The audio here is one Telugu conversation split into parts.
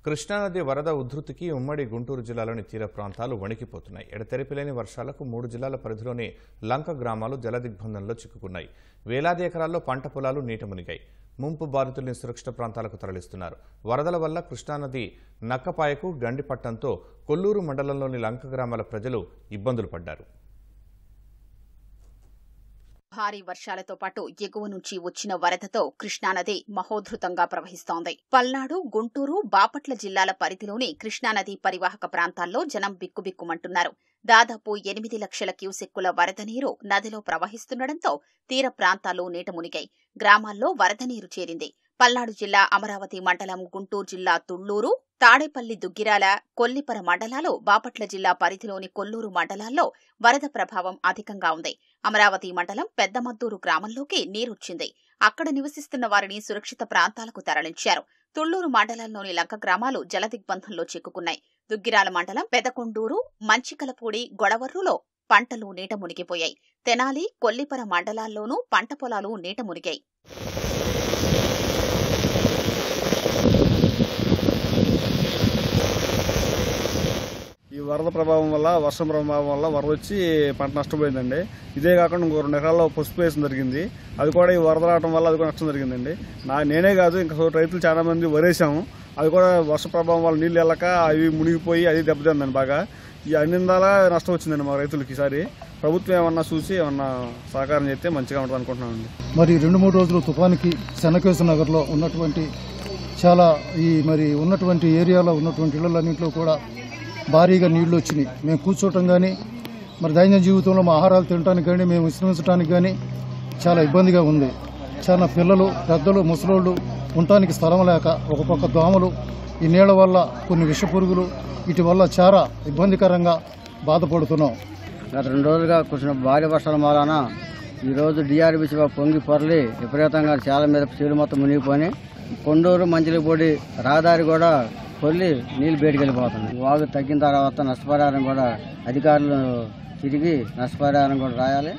కృష్ణానది వరద ఉధృతికి ఉమ్మడి గుంటూరు జిల్లాలోని తీర ప్రాంతాలు వణికిపోతున్నాయి. ఎడతెరిపిలేని వర్షాలకు 3 జిల్లాల పరిధిలోని లంక గ్రామాలు జలదిగ్బంధంలో చిక్కుకున్నాయి. వేలాది ఎకరాల్లో పంట పొలాలు నీట మునిగాయి. ముంపు బాధితుల్ని సురక్షిత ప్రాంతాలకు తరలిస్తున్నారు. వరదల వల్ల కృష్ణానది నక్కపాయకు గండిపట్టంతో కొల్లూరు మండలంలోని లంక గ్రామాల ప్రజలు ఇబ్బందులు పడ్డారు. భారీ వర్షాలతో పాటు ఎగువ నుంచి వచ్చిన వరదతో కృష్ణానది మహోధృతంగా ప్రవహిస్తోంది. పల్నాడు, గుంటూరు, బాపట్ల జిల్లాల పరిధిలోని కృష్ణానది పరివాహక ప్రాంతాల్లో జనం బిక్కుబిక్కుమంటున్నారు. దాదాపు 8 లక్షల క్యూసెక్కుల వరద నీరు నదిలో ప్రవహిస్తుండటంతో తీర ప్రాంతాలు నీట మునిగాయి. గ్రామాల్లో వరద నీరు చేరింది. పల్నాడు జిల్లా అమరావతి మండలం, గుంటూరు జిల్లా తుళ్లూరు, తాడేపల్లి, దుగ్గిరాల, కొల్లిపర మండలాలు, బాపట్ల జిల్లా పరిధిలోని కొల్లూరు మండలాల్లో వరద ప్రభావం అధికంగా ఉంది. అమరావతి మండలం పెద్దమద్దూరు గ్రామంలోకి నీరొచ్చింది. అక్కడ నివసిస్తున్న వారిని సురక్షిత ప్రాంతాలకు తరలించారు. తుళ్లూరు మండలంలోని లంక గ్రామాలు జలదిగ్బంధంలో చిక్కుకున్నాయి. దుగ్గిరాల మండలం పెదకొండూరు, మంచికలపూడి, గొడవర్రులో పంటలు నీట మునిగిపోయాయి. తెనాలి, కొల్లిపర మండలాల్లోనూ పంట పొలాలు నీట మునిగాయి. ఈ వరద ప్రభావం వల్ల, వర్షం ప్రభావం వల్ల వరద వచ్చి పంట నష్టపోయిందండి. ఇదే కాకుండా ఇంకో 2 ఎకరాల్లో పసుపు వేసిన జరిగింది. అది కూడా ఈ వరద రావడం వల్ల అది కూడా నష్టం జరిగిందండి. నేనే కాదు, ఇంకా రైతులు చాలా మంది వరేసాము. అది కూడా వర్ష ప్రభావం వల్ల నీళ్ళు వెళ్ళక అవి మునిగిపోయి అది దెబ్బతిందండి బాగా. ఈ అన్నిందాలా నష్టం వచ్చిందండి మా రైతులకి. ఈసారి ప్రభుత్వం ఏమన్నా చూసి ఏమన్నా సహకారం చేస్తే మంచిగా ఉంటుంది అనుకుంటున్నామండి. మరి 2-3 రోజులు తుఫానికి చెన్నకేశ్వర నగర్లో ఉన్నటువంటి చాలా ఉన్నటువంటి ఏరియాలో ఉన్నటువంటి ఇళ్లన్నింటిలో కూడా భారీగా నీళ్లు వచ్చినాయి. మేము కూర్చోవటం కానీ, మరి దైనందిన జీవితంలో మా ఆహారాలు తినడానికి కానీ, మేము విశ్రమించడానికి కానీ చాలా ఇబ్బందిగా ఉంది. చాలా పిల్లలు, పెద్దలు, ముసలోళ్ళు ఉండటానికి స్థలం లేక, ఒక పక్క దోమలు, ఈ నీళ్ల వల్ల కొన్ని విష పురుగులు, వీటి వల్ల చాలా ఇబ్బందికరంగా బాధపడుతున్నాం. గత 2 రోజులుగా కురిసిన భారీ వర్షాల మూలాన ఈరోజు డిఆర్బీసీ పొంగి పొరలి విపరీతంగా చాలా మీద చీలు మొత్తం మునిగిపోయి కొండూరు, మంచిలిపూడి రహదారి కూడా పొల్లి నీళ్లు బయటికి వెళ్ళిపోతుంది. వాగు తగ్గిన తర్వాత నష్టపరిహారం కూడా అధికారులు తిరిగి నష్టపరిహారం కూడా రాయాలి.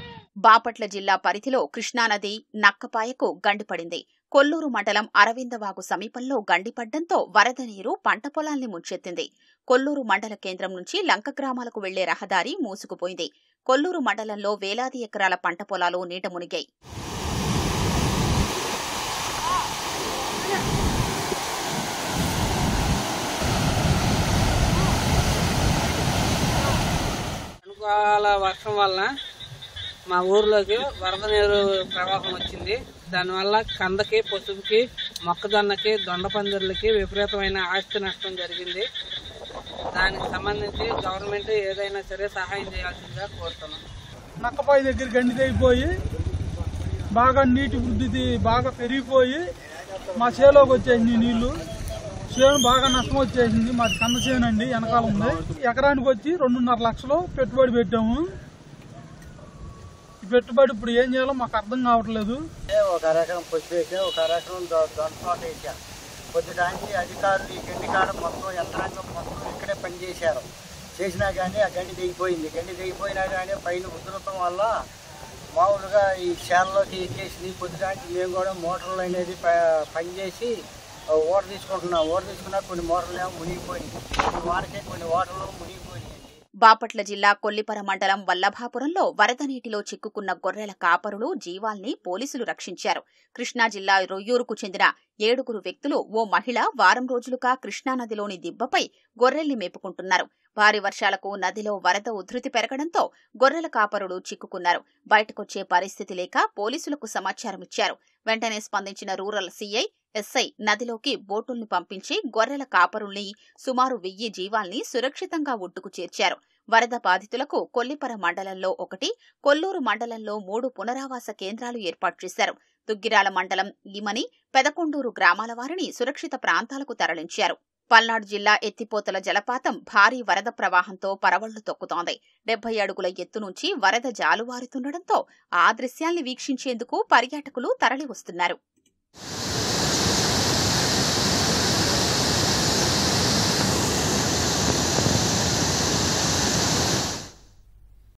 బాపట్ల జిల్లా పరిధిలో కృష్ణానది నక్కపాయకు గండిపడింది. కొల్లూరు మండలం అరవిందవాగు సమీపంలో గండిపడ్డంతో వరద నీరు పంట పొలాల్ని ముంచెత్తింది. కొల్లూరు మండల కేంద్రం నుంచి లంక గ్రామాలకు వెళ్లే రహదారి మూసుకుపోయింది. కొల్లూరు మండలంలో వేలాది ఎకరాల పంట పొలాలు నీట మునిగాయి. వర్షం వల్ల మా ఊర్లోకి వరద నీరు ప్రవాహం వచ్చింది. దానివల్ల కందకి, పసుపుకి, మొక్కజొన్నకి, దొండపందిర్లకి విపరీతమైన ఆస్తి నష్టం జరిగింది. దానికి సంబంధించి గవర్నమెంట్ ఏదైనా సరే సహాయం చేయాల్సిందిగా కోరుతున్నాం. నక్కపాయ దగ్గర గండి తెగిపోయి బాగా నీటి వృద్ధి బాగా పెరిగిపోయి మా చేలోకి వచ్చేసింది నీళ్లు. చేను బాగా నష్టం వచ్చేసింది. మాది కంద చేను అండి, వెనకాల ఉంది. ఎకరానికి వచ్చి 2.5 లక్షలు పెట్టుబడి పెట్టాము. ఈ పెట్టుబడి ఇప్పుడు ఏం చేయాలో మాకు అర్థం కావట్లేదు. ఒక రకం పసుపు వేసా, ఒక రకం దొండపాట వేసా. పొద్దుటానికి అధికారులు ఈ గండి కాడ మొత్తం యంత్రాంగం మొత్తం ఇక్కడే పనిచేశారు. చేసినా కానీ ఆ గండి తెగిపోయింది. గండి తెగిపోయినా కానీ పైన ఉధృతం వల్ల మామూలుగా ఈ చేలలోకి ఎక్కేసింది. పొద్దుటానికి మేము కూడా మోటార్లు అనేది పనిచేసి ఓట తీసుకుంటున్నాం. ఓట తీసుకున్నా కొన్ని మోటార్లు ఏమో మునిగిపోయినాయి. వారికే కొన్ని ఓటర్లు మునిగిపోయినాయి. బాపట్ల జిల్లా కొల్లిపర మండలం వల్లభాపురంలో వరద నీటిలో చిక్కుకున్న గొర్రెల కాపరులు జీవాల్ని పోలీసులు రక్షించారు. కృష్ణా జిల్లా రొయ్యూరుకు చెందిన 7 వ్యక్తులు, ఓ మహిళ వారం రోజులుగా కృష్ణానదిలోని దిబ్బపై గొర్రెల్ని మేపుకుంటున్నారు. భారీ వర్షాలకు నదిలో వరద ఉధృతి పెరగడంతో గొర్రెల కాపరులు చిక్కుకున్నారు. బయటకొచ్చే పరిస్థితి లేక పోలీసులకు సమాచారమిచ్చారు. వెంటనే స్పందించిన రూరల్ సీఐ, ఎస్ఐ నదిలోకి బోటుల్ని పంపించి గొర్రెల కాపరుల్ని, సుమారు 1000 జీవాల్ని సురక్షితంగా ఒడ్డుకు చేర్చారు. వరద బాధితులకు కొల్లిపర మండలంలో 1, కొల్లూరు మండలంలో 3 పునరావాస కేంద్రాలు ఏర్పాటు చేశారు. దుగ్గిరాల మండలం ఈమని, పెదకొండూరు గ్రామాల వారిని సురక్షిత ప్రాంతాలకు తరలించారు. పల్నాడు జిల్లా ఎత్తిపోతల జలపాతం భారీ వరద ప్రవాహంతో పరవళ్లు తొక్కుతోంది. 70 అడుగుల ఎత్తు నుంచి వరద జాలువారుతుండటంతో ఆ దృశ్యాల్ని వీక్షించేందుకు పర్యాటకులు తరలివస్తున్నారు.